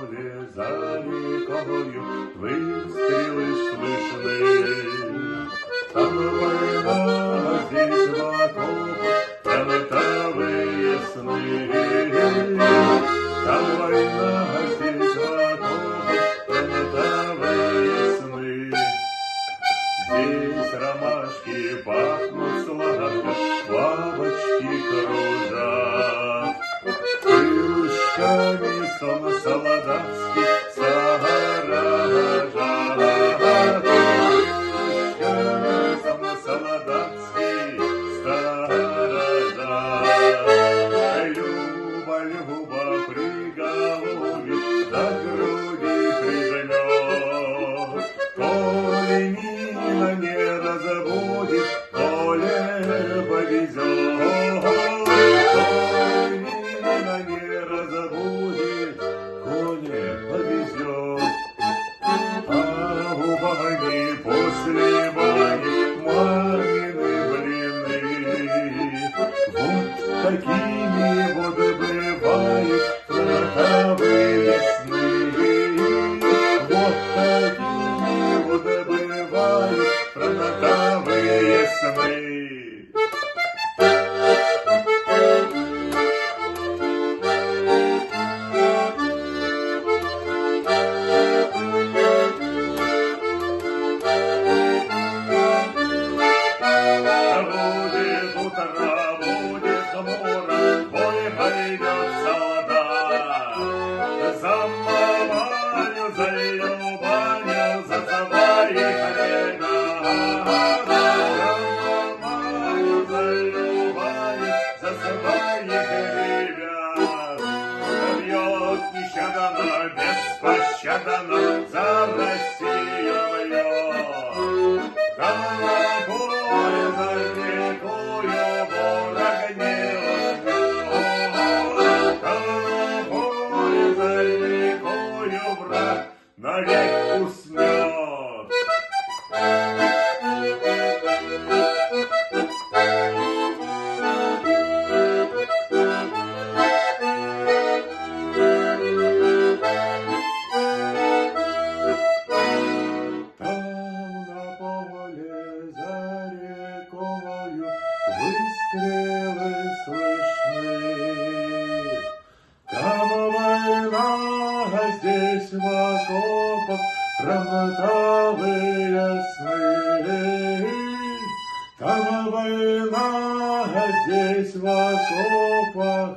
поле за рекою выстрелы слышны. Там война, здесь в окопах прометавые сны. Там война, здесь в окопах прометавые сны. Здесь ромашки пахнут сладко, бабочки кружат. Крылышками сон солдатский сторожат. Крылышками сон солдатский сторожат. Люба-люба приголубит, до груди прижмет. Коли мина не разбудит, коли повезет. Коли мина не разбудит, коли повезет. А у бани после бани мамины блины. Вот такими вот бывают фронтовые сны. Вот такими вот бывают фронтовые сны. Будет утро, будет хмуро, бой пойдет солдат. За маманю, за Любаню, за своих ребят. За маманю, за Любаню, за своих ребят. Бьет нещадно, беспощадно, за Россию бьет. Головой за рекою ворог не успел. Головой за рекою враг навек уснет. Выстрелы слышны. Там война, здесь в окопах промотавые сны. Там война, здесь в окопах